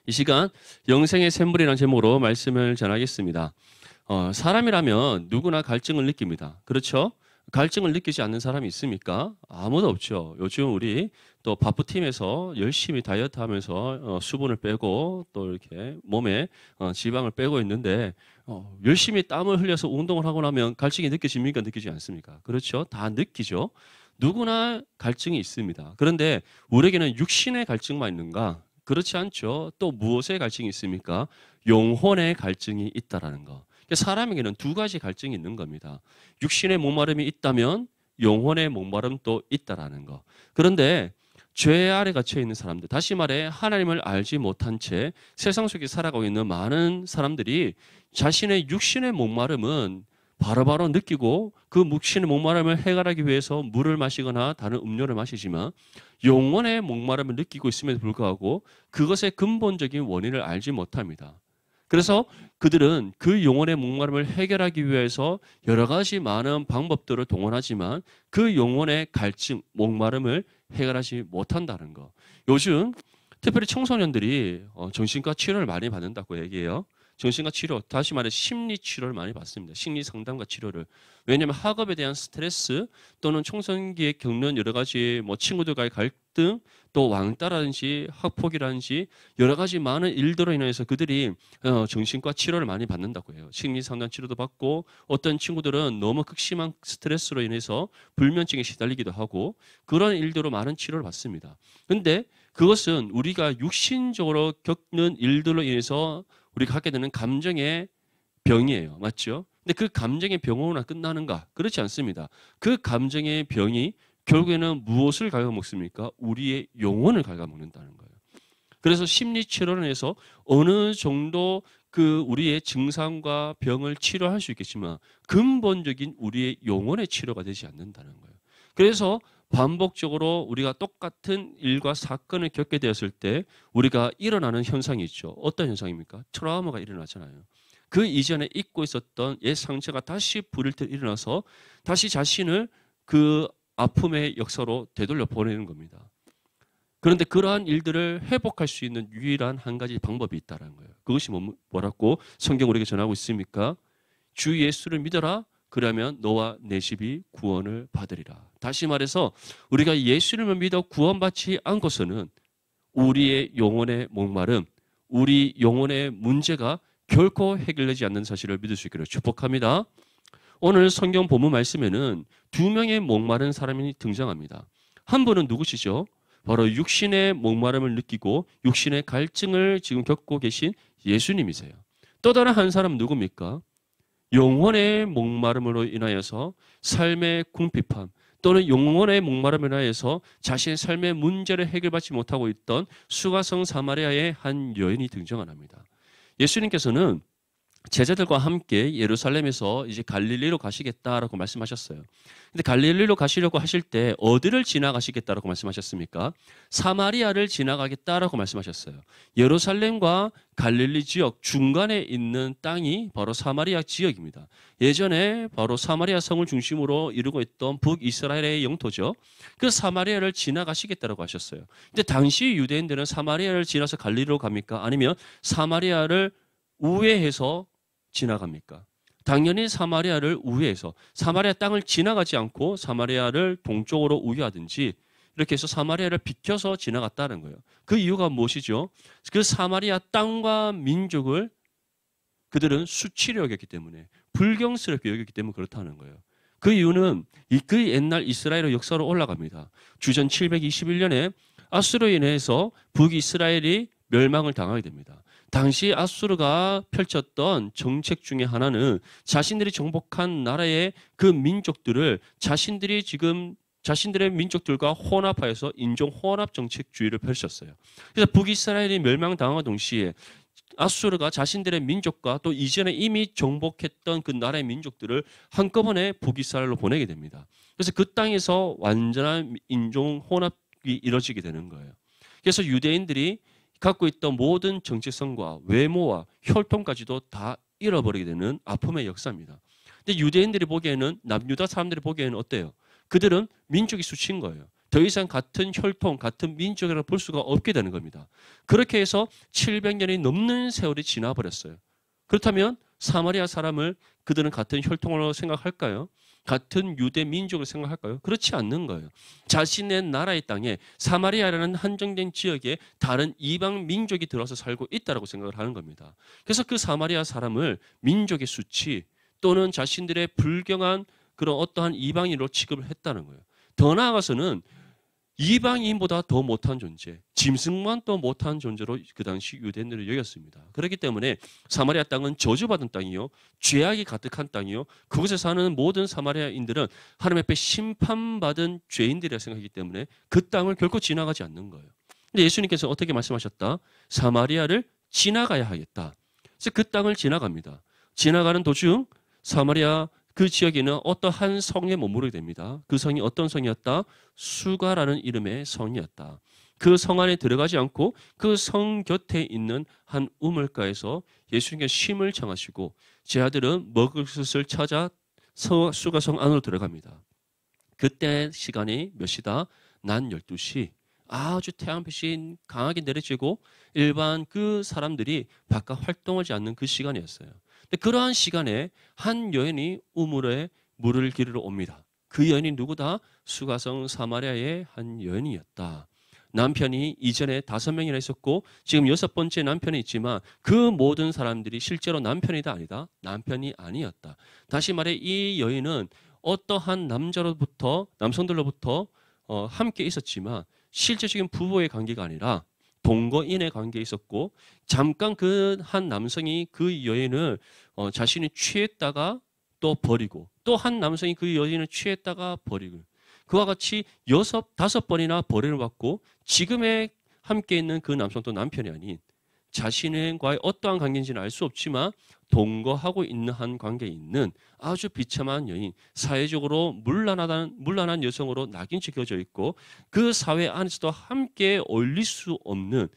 이 시간 영생의 샘물이라는 제목으로 말씀을 전하겠습니다. 사람이라면 누구나 갈증을 느낍니다. 그렇죠? 갈증을 느끼지 않는 사람이 있습니까? 아무도 없죠. 요즘 우리 또 바쁘팀에서 열심히 다이어트 하면서 수분을 빼고 또 이렇게 몸에 지방을 빼고 있는데 열심히 땀을 흘려서 운동을 하고 나면 갈증이 느껴집니까? 느끼지 않습니까? 그렇죠? 다 느끼죠. 누구나 갈증이 있습니다. 그런데 우리에게는 육신의 갈증만 있는가? 그렇지 않죠. 또 무엇의 갈증이 있습니까? 영혼의 갈증이 있다라는 거. 그러니까 사람에게는 두 가지 갈증이 있는 겁니다. 육신의 목마름이 있다면 영혼의 목마름도 있다라는 거. 그런데 죄 아래 갇혀 있는 사람들, 다시 말해 하나님을 알지 못한 채 세상 속에 살아가고 있는 많은 사람들이 자신의 육신의 목마름은 바로바로 느끼고 그 육신의 목마름을 해결하기 위해서 물을 마시거나 다른 음료를 마시지만 영혼의 목마름을 느끼고 있음에도 불구하고 그것의 근본적인 원인을 알지 못합니다. 그래서 그들은 그 영혼의 목마름을 해결하기 위해서 여러 가지 많은 방법들을 동원하지만 그 영혼의 갈증, 목마름을 해결하지 못한다는 거. 요즘 특별히 청소년들이 정신과 치료를 많이 받는다고 얘기해요. 정신과 치료, 다시 말해 심리 치료를 많이 받습니다. 심리 상담과 치료를. 왜냐하면 학업에 대한 스트레스 또는 청소년기에 겪는 여러 가지 친구들과의 갈등 또 왕따라든지 학폭이라든지 여러 가지 많은 일들로 인해서 그들이 정신과 치료를 많이 받는다고 해요. 심리 상담 치료도 받고 어떤 친구들은 너무 극심한 스트레스로 인해서 불면증에 시달리기도 하고 그런 일들로 많은 치료를 받습니다. 근데 그것은 우리가 육신적으로 겪는 일들로 인해서 우리가 갖게 되는 감정의 병이에요. 맞죠? 근데 그 감정의 병으로나 끝나는가? 그렇지 않습니다. 그 감정의 병이 결국에는 무엇을 갉아먹습니까? 우리의 영혼을 갉아먹는다는 거예요. 그래서 심리치료론에서 어느 정도 그 우리의 증상과 병을 치료할 수 있겠지만 근본적인 우리의 영혼의 치료가 되지 않는다는 거예요. 그래서 반복적으로 우리가 똑같은 일과 사건을 겪게 되었을 때 우리가 일어나는 현상이 있죠. 어떤 현상입니까? 트라우마가 일어나잖아요. 그 이전에 잊고 있었던 옛 상처가 다시 불일 때 일어나서 다시 자신을 그 아픔의 역사로 되돌려 보내는 겁니다. 그런데 그러한 일들을 회복할 수 있는 유일한 한 가지 방법이 있다는 거예요. 그것이 뭐라고 성경 우리에게 전하고 있습니까? 주 예수를 믿어라. 그러면 너와 내 집이 구원을 받으리라. 다시 말해서 우리가 예수를 믿어 구원받지 않고서는 우리의 영혼의 목마름, 우리 영혼의 문제가 결코 해결되지 않는 사실을 믿을 수 있기를 축복합니다. 오늘 성경 본문 말씀에는 두 명의 목마른 사람이 등장합니다. 한 분은 누구시죠? 바로 육신의 목마름을 느끼고 육신의 갈증을 지금 겪고 계신 예수님이세요. 또 다른 한 사람은 누굽니까? 영혼의 목마름으로 인하여서 삶의 궁핍함 또는 영혼의 목마름으로 인하여서 자신의 삶의 문제를 해결받지 못하고 있던 수가성 사마리아의 한 여인이 등장합니다. 예수님께서는 제자들과 함께 예루살렘에서 이제 갈릴리로 가시겠다라고 말씀하셨어요. 근데 갈릴리로 가시려고 하실 때 어디를 지나가시겠다라고 말씀하셨습니까? 사마리아를 지나가겠다라고 말씀하셨어요. 예루살렘과 갈릴리 지역 중간에 있는 땅이 바로 사마리아 지역입니다. 예전에 바로 사마리아 성을 중심으로 이루고 있던 북이스라엘의 영토죠. 그 사마리아를 지나가시겠다라고 하셨어요. 근데 당시 유대인들은 사마리아를 지나서 갈릴리로 갑니까? 아니면 사마리아를 우회해서 지나갑니까? 당연히 사마리아를 우회해서 사마리아 땅을 지나가지 않고 사마리아를 동쪽으로 우회하든지 이렇게 해서 사마리아를 비켜서 지나갔다는 거예요. 그 이유가 무엇이죠? 그 사마리아 땅과 민족을 그들은 수치로 여겼기 때문에 불경스럽게 여겼기 때문에 그렇다는 거예요. 그 이유는 그 옛날 이스라엘의 역사로 올라갑니다. 주전 721년에 아수르로 인해서 북이스라엘이 멸망을 당하게 됩니다. 당시 아수르가 펼쳤던 정책 중에 하나는 자신들이 정복한 나라의 그 민족들을 자신들이 지금 자신들의 민족들과 혼합하여서 인종 혼합 정책주의를 펼쳤어요. 그래서 북이스라엘이 멸망당한 동시에 아수르가 자신들의 민족과 또 이전에 이미 정복했던 그 나라의 민족들을 한꺼번에 북이스라엘로 보내게 됩니다. 그래서 그 땅에서 완전한 인종 혼합이 이루어지게 되는 거예요. 그래서 유대인들이 갖고 있던 모든 정체성과 외모와 혈통까지도 다 잃어버리게 되는 아픔의 역사입니다. 근데 유대인들이 보기에는 남유다 사람들이 보기에는 어때요? 그들은 민족이 수치인 거예요. 더 이상 같은 혈통, 같은 민족이라고 볼 수가 없게 되는 겁니다. 그렇게 해서 700년이 넘는 세월이 지나버렸어요. 그렇다면 사마리아 사람을 그들은 같은 혈통으로 생각할까요? 같은 유대 민족을 생각할까요? 그렇지 않는 거예요. 자신의 나라의 땅에 사마리아라는 한정된 지역에 다른 이방 민족이 들어서 살고 있다고 생각을 하는 겁니다. 그래서 그 사마리아 사람을 민족의 수치 또는 자신들의 불경한 그런 어떠한 이방인으로 취급을 했다는 거예요. 더 나아가서는 이방인보다 더 못한 존재, 짐승만 더 못한 존재로 그 당시 유대인들을 여겼습니다. 그렇기 때문에 사마리아 땅은 저주받은 땅이요, 죄악이 가득한 땅이요, 그곳에 사는 모든 사마리아인들은 하나님 앞에 심판받은 죄인들이라 생각하기 때문에 그 땅을 결코 지나가지 않는 거예요. 근데 예수님께서 어떻게 말씀하셨다? 사마리아를 지나가야 하겠다. 그래서 그 땅을 지나갑니다. 지나가는 도중 사마리아 그 지역에는 어떠한 성에 머무르게 됩니다. 그 성이 어떤 성이었다? 수가라는 이름의 성이었다. 그 성 안에 들어가지 않고 그 성 곁에 있는 한 우물가에서 예수님께서 쉼을 청하시고 제 아들은 먹을 것을 찾아 수가성 안으로 들어갑니다. 그때 시간이 몇 시다? 낮 12시. 아주 태양빛이 강하게 내려지고 일반 그 사람들이 바깥 활동하지 않는 그 시간이었어요. 그러한 시간에 한 여인이 우물에 물을 기르러 옵니다. 그 여인이 누구다? 수가성 사마리아의 한 여인이었다. 남편이 이전에 5명이나 있었고 지금 6번째 남편이 있지만 그 모든 사람들이 실제로 남편이다 아니다? 남편이 아니었다. 다시 말해 이 여인은 어떠한 남성들로부터 함께 있었지만 실제적인 부부의 관계가 아니라 동거인의 관계에 있었고 잠깐 그 한 남성이 그 여인을 자신이 취했다가 또 버리고 또 한 남성이 그 여인을 취했다가 버리고 그와 같이 5번이나 벌을 받고 지금의 함께 있는 그 남성도 남편이 아닌 자신과의 어떠한 관계인지는 알 수 없지만 동거하고 있는 한 관계에 있는 아주 비참한 여인, 사회적으로 문란한 여성으로 낙인치 그어져 있고 그 사회 안에서도 함께 어울릴 수 없는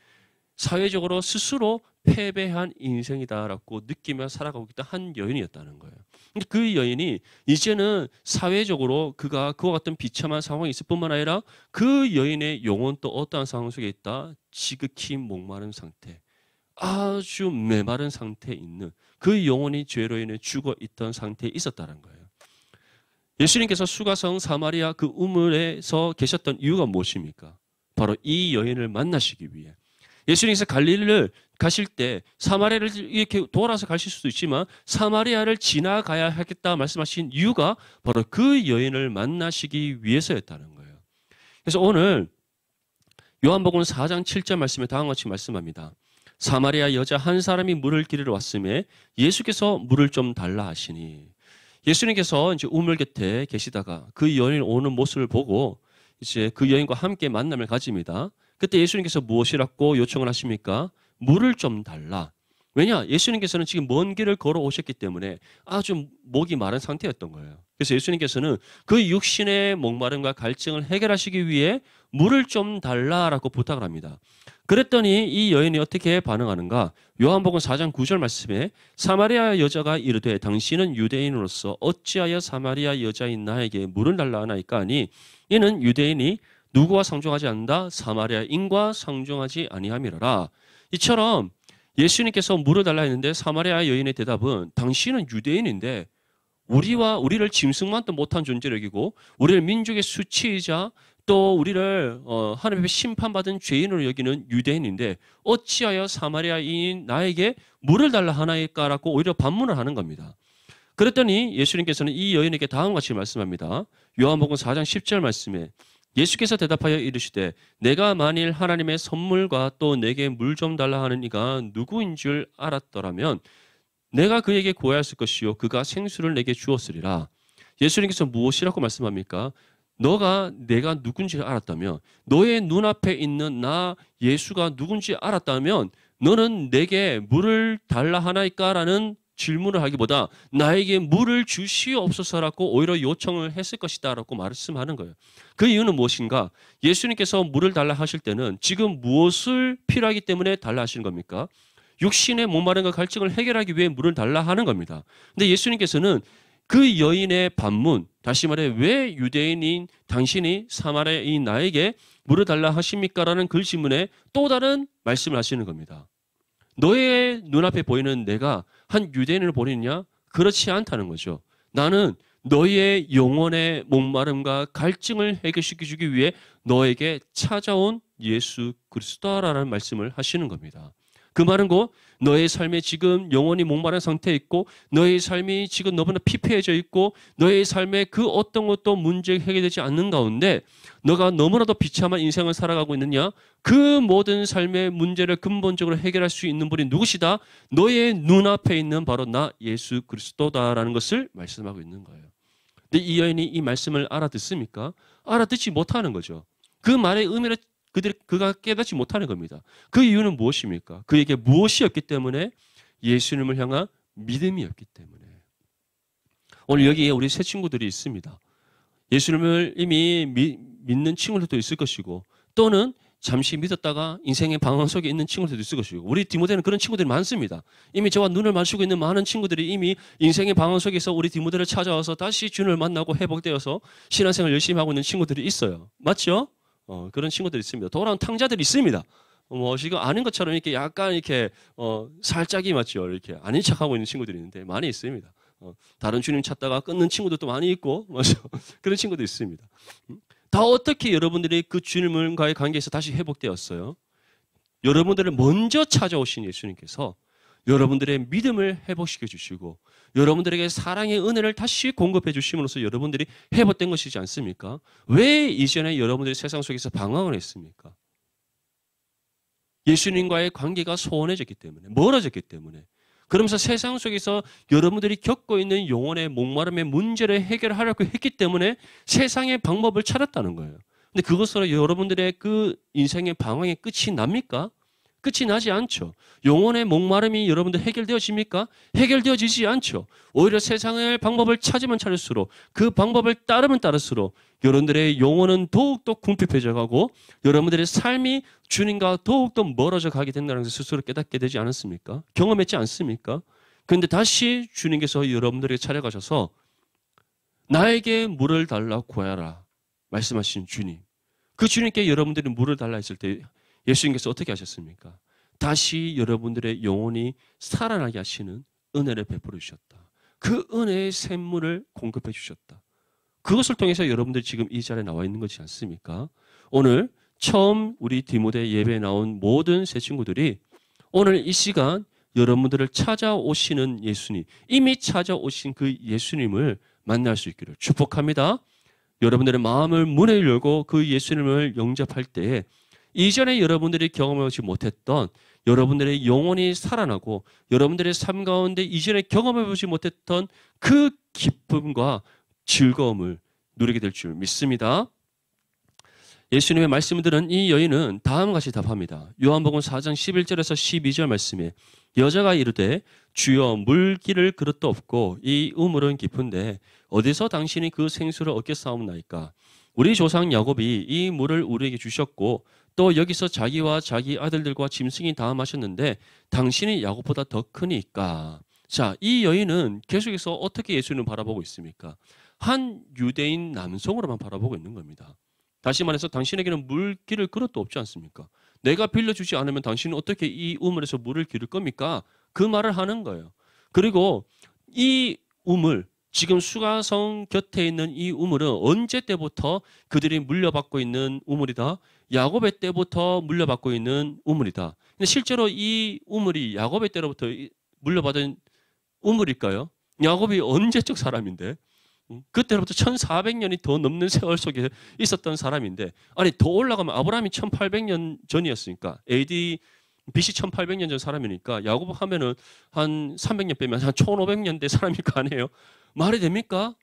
사회적으로 스스로 패배한 인생이다라고 느끼며 살아가고 있던 한 여인이었다는 거예요. 그 여인이 이제는 사회적으로 그와 같은 비참한 상황이 있을 뿐만 아니라 그 여인의 영혼 또 어떠한 상황 속에 있다? 지극히 목마른 상태. 아주 메마른 상태에 있는 그 영혼이 죄로 인해 죽어 있던 상태에 있었다는 거예요. 예수님께서 수가성 사마리아 그 우물에서 계셨던 이유가 무엇입니까? 바로 이 여인을 만나시기 위해. 예수님께서 갈릴리를 가실 때 사마리아를 이렇게 돌아서 가실 수도 있지만 사마리아를 지나가야 하겠다 말씀하신 이유가 바로 그 여인을 만나시기 위해서였다는 거예요. 그래서 오늘 요한복음 4장 7절 말씀에 다음과 같이 말씀합니다. 사마리아 여자 한 사람이 물을 기르러 왔음에 예수께서 물을 좀 달라 하시니 예수님께서 이제 우물 곁에 계시다가 그 여인 오는 모습을 보고 이제 그 여인과 함께 만남을 가집니다. 그때 예수님께서 무엇이라고 요청을 하십니까? 물을 좀 달라. 왜냐? 예수님께서는 지금 먼 길을 걸어오셨기 때문에 아주 목이 마른 상태였던 거예요. 그래서 예수님께서는 그 육신의 목마름과 갈증을 해결하시기 위해 물을 좀 달라라고 부탁을 합니다. 그랬더니 이 여인이 어떻게 반응하는가? 요한복음 4장 9절 말씀에 사마리아 여자가 이르되 당신은 유대인으로서 어찌하여 사마리아 여자인 나에게 물을 달라 하나이까 하니 이는 유대인이 누구와 상종하지 않는다? 사마리아인과 상종하지 아니함이라라. 이처럼 예수님께서 물을 달라 했는데 사마리아 여인의 대답은 당신은 유대인인데 우리를 짐승만도 못한 존재로 여기고 우리를 민족의 수치이자 또 우리를 하나님 앞에 심판받은 죄인으로 여기는 유대인인데 어찌하여 사마리아인인 나에게 물을 달라 하나이까라고 오히려 반문을 하는 겁니다. 그랬더니 예수님께서는 이 여인에게 다음과 같이 말씀합니다. 요한복음 4장 10절 말씀에 예수께서 대답하여 이르시되 내가 만일 하나님의 선물과 또 내게 물 좀 달라 하는 이가 누구인 줄 알았더라면 내가 그에게 구하였을 것이요 그가 생수를 내게 주었으리라. 예수님께서 무엇이라고 말씀합니까? 내가 누군지 알았다면 너의 눈앞에 있는 나 예수가 누군지 알았다면 너는 내게 물을 달라 하나이까라는 질문을 하기보다 나에게 물을 주시옵소서라고 오히려 요청을 했을 것이다 라고 말씀하는 거예요. 그 이유는 무엇인가? 예수님께서 물을 달라 하실 때는 지금 무엇을 필요하기 때문에 달라 하시는 겁니까? 육신의 목마름과 갈증을 해결하기 위해 물을 달라 하는 겁니다. 근데 예수님께서는 그 여인의 반문, 다시 말해 왜 유대인인 당신이 사마리아인 나에게 물어달라 하십니까? 라는 그 질문에 또 다른 말씀을 하시는 겁니다. 너의 눈앞에 보이는 내가 한 유대인을 보이느냐? 그렇지 않다는 거죠. 나는 너의 영혼의 목마름과 갈증을 해결시켜주기 위해 너에게 찾아온 예수 그리스도라는 말씀을 하시는 겁니다. 그 말은 곧 너의 삶에 지금 영혼이 목마른 상태에 있고 너의 삶이 지금 너무나 피폐해져 있고 너의 삶에 그 어떤 것도 문제 해결되지 않는 가운데 너가 너무나도 비참한 인생을 살아가고 있느냐? 그 모든 삶의 문제를 근본적으로 해결할 수 있는 분이 누구시다? 너의 눈앞에 있는 바로 나 예수 그리스도다라는 것을 말씀하고 있는 거예요. 근데 이 여인이 이 말씀을 알아듣습니까? 알아듣지 못하는 거죠. 그 말의 의미를 그가 깨닫지 못하는 겁니다. 그 이유는 무엇입니까? 그에게 무엇이었기 때문에? 예수님을 향한 믿음이었기 때문에. 오늘 여기에 우리 새 친구들이 있습니다. 예수님을 이미 믿는 친구들도 있을 것이고 또는 잠시 믿었다가 인생의 방황 속에 있는 친구들도 있을 것이고 우리 디모데는 그런 친구들이 많습니다. 이미 저와 눈을 마주치고 있는 많은 친구들이 이미 인생의 방황 속에서 우리 디모데를 찾아와서 다시 주님을 만나고 회복되어서 신앙생활 열심히 하고 있는 친구들이 있어요. 맞죠? 그런 친구들이 있습니다. 돌아온 탕자들이 있습니다. 지금 아는 것처럼 이렇게 약간 이렇게 살짝이 맞죠. 이렇게 아닌 척하고 있는 친구들이 있는데 많이 있습니다. 다른 주님 찾다가 끊는 친구들도 많이 있고 맞죠. 그런 친구도 있습니다. 다 어떻게 여러분들이 그 주님과의 관계에서 다시 회복되었어요? 여러분들을 먼저 찾아오신 예수님께서 여러분들의 믿음을 회복시켜 주시고 여러분들에게 사랑의 은혜를 다시 공급해 주심으로써 여러분들이 회복된 것이지 않습니까? 왜 이전에 여러분들이 세상 속에서 방황을 했습니까? 예수님과의 관계가 소원해졌기 때문에, 멀어졌기 때문에. 그러면서 세상 속에서 여러분들이 겪고 있는 영혼의 목마름의 문제를 해결하려고 했기 때문에 세상의 방법을 찾았다는 거예요. 근데 그것으로 여러분들의 그 인생의 방황의 끝이 납니까? 끝이 나지 않죠. 영혼의 목마름이 여러분들 해결되어집니까? 해결되어지지 않죠. 오히려 세상의 방법을 찾으면 찾을수록 그 방법을 따르면 따를수록 여러분들의 영혼은 더욱더 궁핍해져 가고 여러분들의 삶이 주님과 더욱더 멀어져 가게 된다는 것을 스스로 깨닫게 되지 않았습니까? 경험했지 않습니까? 그런데 다시 주님께서 여러분들에게 찾아가셔서 나에게 물을 달라 구하라 말씀하신 주님. 그 주님께 여러분들이 물을 달라 했을 때 예수님께서 어떻게 하셨습니까? 다시 여러분들의 영혼이 살아나게 하시는 은혜를 베풀어 주셨다. 그 은혜의 샘물을 공급해 주셨다. 그것을 통해서 여러분들이 지금 이 자리에 나와 있는 것이지 않습니까? 오늘 처음 우리 디모데 예배에 나온 모든 새 친구들이 오늘 이 시간 여러분들을 찾아오시는 예수님, 이미 찾아오신 그 예수님을 만날 수 있기를 축복합니다. 여러분들의 마음을 문을 열고 그 예수님을 영접할 때에 이전에 여러분들이 경험하지 못했던 여러분들의 영혼이 살아나고 여러분들의 삶 가운데 이전에 경험해보지 못했던 그 기쁨과 즐거움을 누리게 될 줄 믿습니다. 예수님의 말씀을 들은 이 여인은 다음과 같이 답합니다. 요한복음 4장 11절에서 12절 말씀에 여자가 이르되 주여 물 기를 그릇도 없고 이 우물은 깊은데 어디서 당신이 그 생수를 얻겠사옵나이까? 우리 조상 야곱이 이 물을 우리에게 주셨고 또 여기서 자기와 자기 아들들과 짐승이 다 마셨는데 당신이 야곱보다 더 크니까. 자, 이 여인은 계속해서 어떻게 예수님을 바라보고 있습니까? 한 유대인 남성으로만 바라보고 있는 겁니다. 다시 말해서 당신에게는 물 기를 그릇도 없지 않습니까? 내가 빌려주지 않으면 당신은 어떻게 이 우물에서 물을 기를 겁니까? 그 말을 하는 거예요. 그리고 이 우물, 지금 수가성 곁에 있는 이 우물은 언제 때부터 그들이 물려받고 있는 우물이다? 야곱의 때부터 물려받고 있는 우물이다. 근데 실제로 이 우물이 야곱의 때로부터 물려받은 우물일까요? 야곱이 언제적 사람인데? 그때로부터 1400년이 더 넘는 세월 속에 있었던 사람인데 아니 더 올라가면 아브라함이 1800년 전이었으니까 AD BC 1800년 전 사람이니까 야곱 하면은 한 300년 빼면 한 1500년대 사람일 거 아니에요? 말이 됩니까?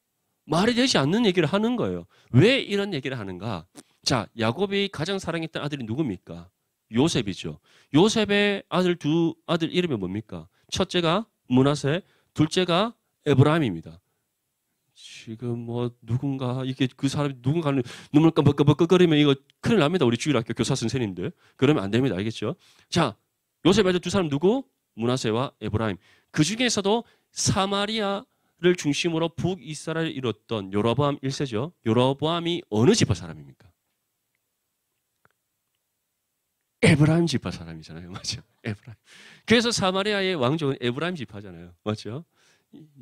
말이 되지 않는 얘기를 하는 거예요. 왜 이런 얘기를 하는가? 자, 야곱이 가장 사랑했던 아들이 누굽니까? 요셉이죠. 요셉의 두 아들 이름이 뭡니까? 첫째가 므낫세, 둘째가 에브라임입니다. 지금 뭐 누군가 이게 그 사람이 누군가는 눈물 깜빡깜빡거리면 이거 큰일 납니다. 우리 주일학교 교사 선생님들. 그러면 안 됩니다. 알겠죠? 자, 요셉의 아들 두 사람 누구? 므낫세와 에브라임. 그 중에서도 사마리아를 중심으로 북이스라엘을 이뤘던 여로보암 1세죠. 여로보암이 어느 지파 사람입니까? 에브라임 지파 사람이잖아요. 맞죠? 에브라임. 그래서 사마리아의 왕족은 에브라임 지파잖아요. 맞죠?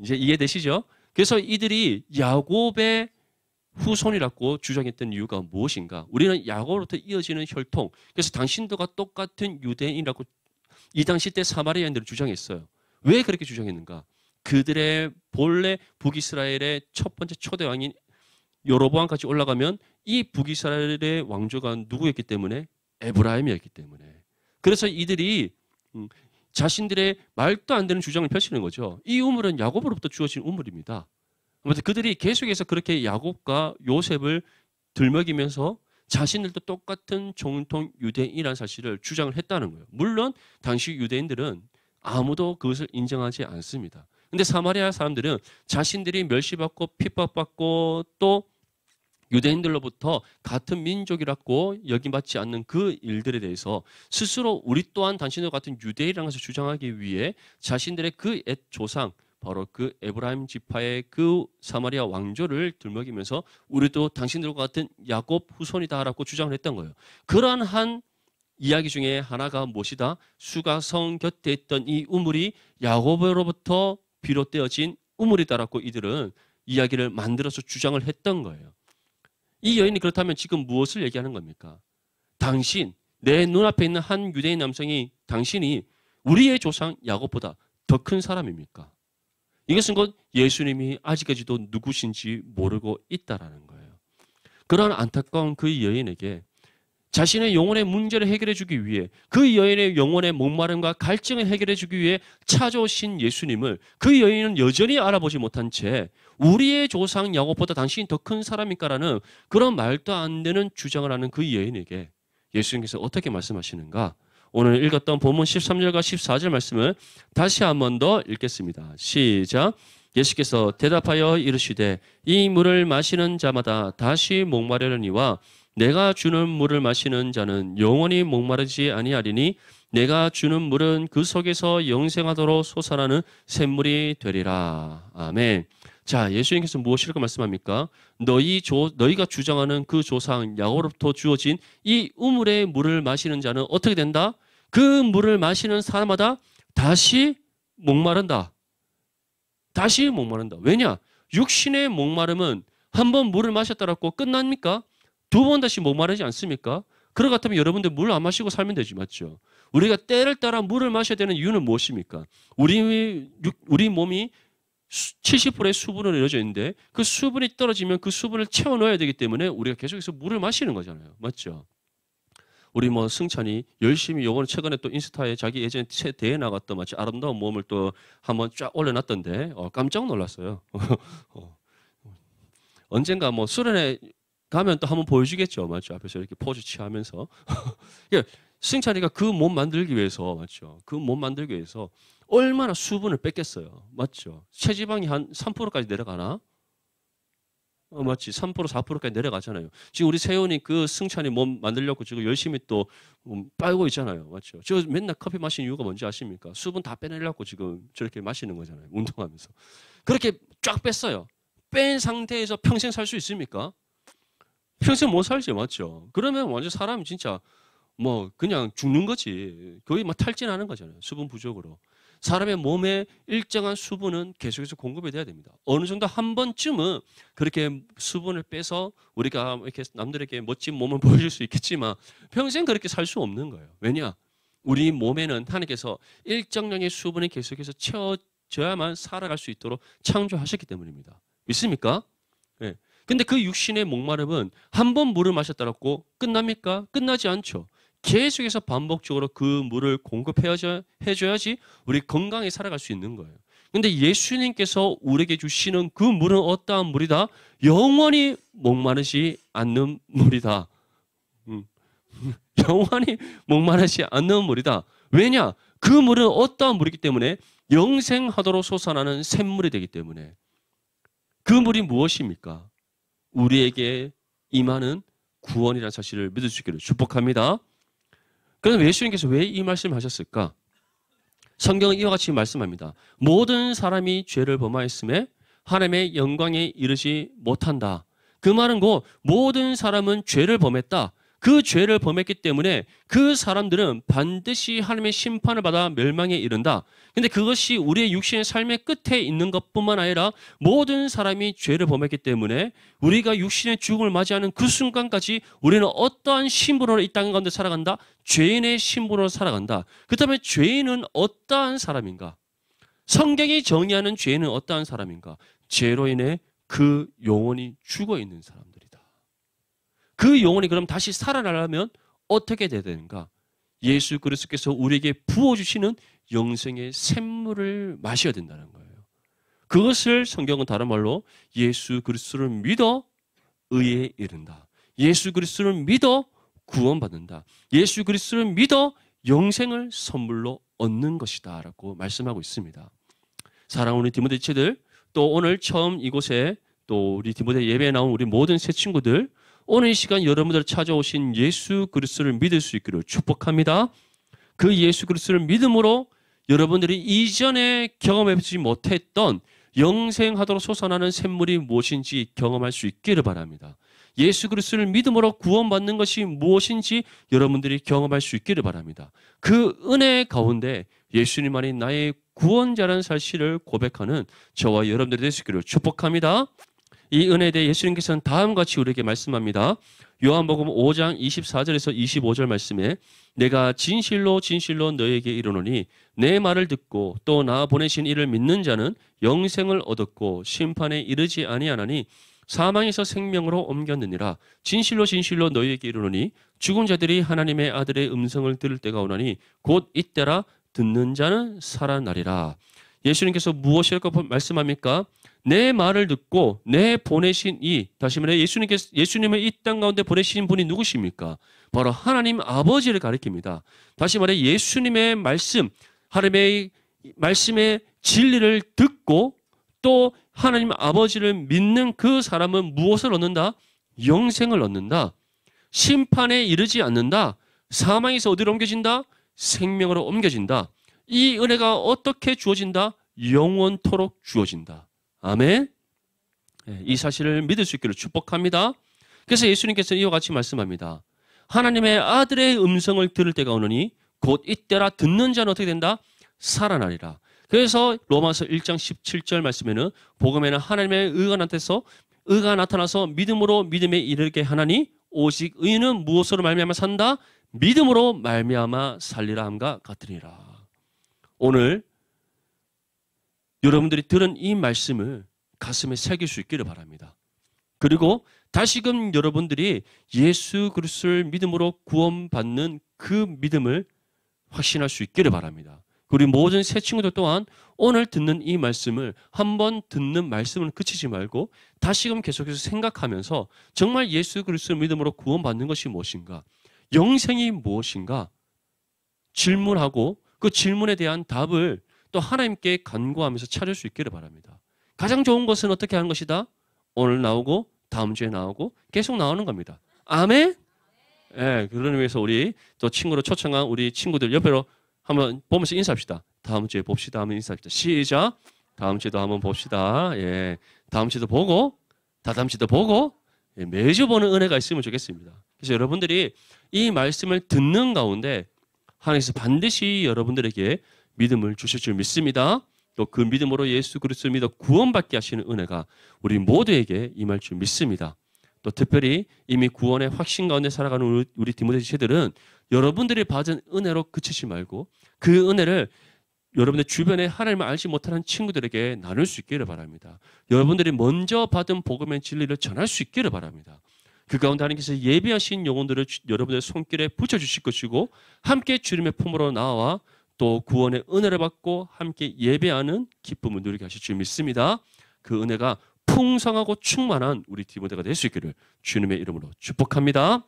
이제 이해되시죠? 그래서 이들이 야곱의 후손이라고 주장했던 이유가 무엇인가? 우리는 야곱으로부터 이어지는 혈통. 그래서 당신들과 똑같은 유대인이라고 이 당시 때 사마리아인들은 주장했어요. 왜 그렇게 주장했는가? 그들의 본래 북이스라엘의 첫 번째 초대 왕인 여로보암까지 올라가면 이 북이스라엘의 왕조가 누구였기 때문에? 에브라임이었기 때문에. 그래서 이들이 자신들의 말도 안 되는 주장을 펼치는 거죠. 이 우물은 야곱으로부터 주어진 우물입니다. 아무튼 그들이 계속해서 그렇게 야곱과 요셉을 들먹이면서 자신들도 똑같은 정통 유대인이라는 사실을 주장을 했다는 거예요. 물론 당시 유대인들은 아무도 그것을 인정하지 않습니다. 근데 사마리아 사람들은 자신들이 멸시받고 핍박받고 또 유대인들로부터 같은 민족이라고 여김받지 않는 그 일들에 대해서 스스로 우리 또한 당신들과 같은 유대인이라는 것을 주장하기 위해 자신들의 그 옛 조상 바로 그 에브라임 지파의 그 사마리아 왕조를 들먹이면서 우리도 당신들과 같은 야곱 후손이다라고 주장을 했던 거예요. 그러한 한 이야기 중에 하나가 무엇이다? 수가성 곁에 있던 이 우물이 야곱으로부터 비롯되어진 우물이다라고 이들은 이야기를 만들어서 주장을 했던 거예요. 이 여인이 그렇다면 지금 무엇을 얘기하는 겁니까? 당신, 내 눈앞에 있는 한 유대인 남성이 당신이 우리의 조상 야곱보다 더 큰 사람입니까? 이것은 곧 예수님이 아직까지도 누구신지 모르고 있다라는 거예요. 그런 안타까운 그 여인에게 자신의 영혼의 문제를 해결해 주기 위해 그 여인의 영혼의 목마름과 갈증을 해결해 주기 위해 찾아오신 예수님을 그 여인은 여전히 알아보지 못한 채 우리의 조상 야곱보다 당신이 더 큰 사람일까라는 그런 말도 안 되는 주장을 하는 그 여인에게 예수님께서 어떻게 말씀하시는가? 오늘 읽었던 본문 13절과 14절 말씀을 다시 한 번 더 읽겠습니다. 시작. 예수께서 대답하여 이르시되 이 물을 마시는 자마다 다시 목마르려니와 내가 주는 물을 마시는 자는 영원히 목마르지 아니하리니 내가 주는 물은 그 속에서 영생하도록 솟아나는 샘물이 되리라. 아멘. 자, 예수님께서 무엇이라고 말씀합니까? 너희가 주장하는 그 조상 야곱으로부터 주어진 이 우물의 물을 마시는 자는 어떻게 된다? 그 물을 마시는 사람마다 다시 목마른다. 다시 목마른다. 왜냐? 육신의 목마름은 한 번 물을 마셨다라고 끝납니까? 두 번 다시 목마르지 않습니까? 그러 같으면 여러분들 물 안 마시고 살면 되지, 맞죠? 우리가 때를 따라 물을 마셔야 되는 이유는 무엇입니까? 우리 몸이 70%의 수분으로 이루어져 있는데 그 수분이 떨어지면 그 수분을 채워 넣어야 되기 때문에 우리가 계속해서 물을 마시는 거잖아요. 맞죠? 우리 승찬이 열심히 요번에 최근에 또 인스타에 자기 예전에 대회 나갔던 마치 아름다운 몸을 또 한번 쫙 올려놨던데 깜짝 놀랐어요. 언젠가 수련회 가면 또 한번 보여주겠죠. 맞죠? 앞에서 이렇게 포즈 취하면서. 승찬이가 그 몸 만들기 위해서, 맞죠? 그 몸 만들기 위해서 얼마나 수분을 뺐겠어요. 맞죠? 체지방이 한 3%까지 내려가나? 맞지? 3%, 4%까지 내려가잖아요. 지금 우리 세훈이 그 승찬이 몸 만들려고 지금 열심히 또 빨고 있잖아요. 맞죠? 저 맨날 커피 마시는 이유가 뭔지 아십니까? 수분 다 빼내려고 지금 저렇게 마시는 거잖아요. 운동하면서. 그렇게 쫙 뺐어요. 뺀 상태에서 평생 살 수 있습니까? 평생 못 살지, 맞죠? 그러면 완전 사람이 진짜 그냥 죽는 거지. 거의 탈진하는 거잖아요. 수분 부족으로. 사람의 몸에 일정한 수분은 계속해서 공급이 돼야 됩니다. 어느 정도 한 번쯤은 그렇게 수분을 빼서 우리가 이렇게 남들에게 멋진 몸을 보여줄 수 있겠지만 평생 그렇게 살 수 없는 거예요. 왜냐? 우리 몸에는 하나님께서 일정량의 수분이 계속해서 채워져야만 살아갈 수 있도록 창조하셨기 때문입니다. 믿습니까? 네. 근데 그 육신의 목마름은 한 번 물을 마셨다고 끝납니까? 끝나지 않죠. 계속해서 반복적으로 그 물을 공급해줘야지 우리 건강히 살아갈 수 있는 거예요. 근데 예수님께서 우리에게 주시는 그 물은 어떠한 물이다? 영원히 목마르지 않는 물이다. 영원히 목마르지 않는 물이다. 왜냐? 그 물은 어떠한 물이기 때문에 영생하도록 솟아나는 샘물이 되기 때문에. 그 물이 무엇입니까? 우리에게 임하는 구원이라는 사실을 믿을 수 있기를 축복합니다. 그럼 예수님께서 왜 이 말씀을 하셨을까? 성경은 이와 같이 말씀합니다. 모든 사람이 죄를 범하였음에 하나님의 영광에 이르지 못한다. 그 말은 곧 모든 사람은 죄를 범했다. 그 죄를 범했기 때문에 그 사람들은 반드시 하나님의 심판을 받아 멸망에 이른다. 근데 그것이 우리의 육신의 삶의 끝에 있는 것뿐만 아니라 모든 사람이 죄를 범했기 때문에 우리가 육신의 죽음을 맞이하는 그 순간까지 우리는 어떠한 신분으로 이 땅 가운데 살아간다? 죄인의 신분으로 살아간다. 그렇다면 죄인은 어떠한 사람인가? 성경이 정의하는 죄인은 어떠한 사람인가? 죄로 인해 그 영혼이 죽어 있는 사람들이다. 그 영혼이 그럼 다시 살아나려면 어떻게 돼야 되는가? 예수 그리스도께서 우리에게 부어주시는 영생의 샘물을 마셔야 된다는 거예요. 그것을 성경은 다른 말로 예수 그리스도를 믿어 의에 이른다. 예수 그리스도를 믿어 구원받는다. 예수 그리스도를 믿어 영생을 선물로 얻는 것이다 라고 말씀하고 있습니다. 사랑하는 우리 디모데 지체들, 또 오늘 처음 이곳에 또 우리 디모데 예배에 나온 우리 모든 새 친구들, 오늘 이 시간 여러분들 찾아오신 예수 그리스도를 믿을 수 있기를 축복합니다. 그 예수 그리스도를 믿음으로 여러분들이 이전에 경험해보지 못했던 영생하도록 솟아나는 샘물이 무엇인지 경험할 수 있기를 바랍니다. 예수 그리스도를 믿음으로 구원받는 것이 무엇인지 여러분들이 경험할 수 있기를 바랍니다. 그 은혜 가운데 예수님만이 나의 구원자라는 사실을 고백하는 저와 여러분들이 될 수 있기를 축복합니다. 이 은혜에 대해 예수님께서는 다음과 같이 우리에게 말씀합니다. 요한복음 5장 24절에서 25절 말씀에 내가 진실로 진실로 너에게 이르노니 내 말을 듣고 또 나 보내신 이를 믿는 자는 영생을 얻었고 심판에 이르지 아니하나니 사망에서 생명으로 옮겼느니라. 진실로 진실로 너희에게 이르노니 죽은 자들이 하나님의 아들의 음성을 들을 때가 오나니 곧 이때라. 듣는 자는 살아나리라. 예수님께서 무엇이라고 말씀합니까? 내 말을 듣고 내 보내신 이, 다시 말해 예수님을 이 땅 가운데 보내신 분이 누구십니까? 바로 하나님 아버지를 가리킵니다. 다시 말해 예수님의 말씀, 하나님의 말씀의 진리를 듣고 또 하나님 아버지를 믿는 그 사람은 무엇을 얻는다? 영생을 얻는다. 심판에 이르지 않는다. 사망에서 어디로 옮겨진다? 생명으로 옮겨진다. 이 은혜가 어떻게 주어진다? 영원토록 주어진다. 아멘. 이 사실을 믿을 수 있기를 축복합니다. 그래서 예수님께서 이와 같이 말씀합니다. 하나님의 아들의 음성을 들을 때가 오느니 곧 이때라. 듣는 자는 어떻게 된다? 살아나리라. 그래서 로마서 1장 17절 말씀에는 복음에는 하나님의 의가 나타나서 믿음으로 믿음에 이르게 하나니 오직 의인은 무엇으로 말미암아 산다? 믿음으로 말미암아 살리라 함과 같으니라. 오늘 여러분들이 들은 이 말씀을 가슴에 새길 수 있기를 바랍니다. 그리고 다시금 여러분들이 예수 그리스도를 믿음으로 구원받는 그 믿음을 확신할 수 있기를 바랍니다. 우리 모든 새 친구들 또한 오늘 듣는 이 말씀을 한번 듣는 말씀은 그치지 말고 다시금 계속해서 생각하면서 정말 예수 그리스도를 믿음으로 구원받는 것이 무엇인가? 영생이 무엇인가? 질문하고 그 질문에 대한 답을 또 하나님께 간구하면서 찾을 수 있기를 바랍니다. 가장 좋은 것은 어떻게 하는 것이다? 오늘 나오고 다음 주에 나오고 계속 나오는 겁니다. 아멘? 예, 그런 의미에서 우리 또 친구로 초청한 우리 친구들 옆으로 한번 보면서 인사합시다. 다음 주에 봅시다 하면 인사합시다. 시작. 다음 주에도 한번 봅시다. 예, 다음 주도 보고 다다음 주도 보고 예, 매주 보는 은혜가 있으면 좋겠습니다. 그래서 여러분들이 이 말씀을 듣는 가운데 하나님께서 반드시 여러분들에게 믿음을 주실 줄 믿습니다. 또 그 믿음으로 예수 그리스도를 믿어 구원받게 하시는 은혜가 우리 모두에게 임할 줄 믿습니다. 또 특별히 이미 구원의 확신 가운데 살아가는 우리 디모데 지체들은 여러분들이 받은 은혜로 그치지 말고 그 은혜를 여러분들 주변에 하나님을 알지 못하는 친구들에게 나눌 수 있기를 바랍니다. 여러분들이 먼저 받은 복음의 진리를 전할 수 있기를 바랍니다. 그 가운데 하나님께서 예비하신 영혼들을 여러분들의 손길에 붙여주실 것이고 함께 주님의 품으로 나와 또 구원의 은혜를 받고 함께 예배하는 기쁨을 누리게 하실 줄 믿습니다. 그 은혜가 풍성하고 충만한 우리 디모데가 될 수 있기를 주님의 이름으로 축복합니다.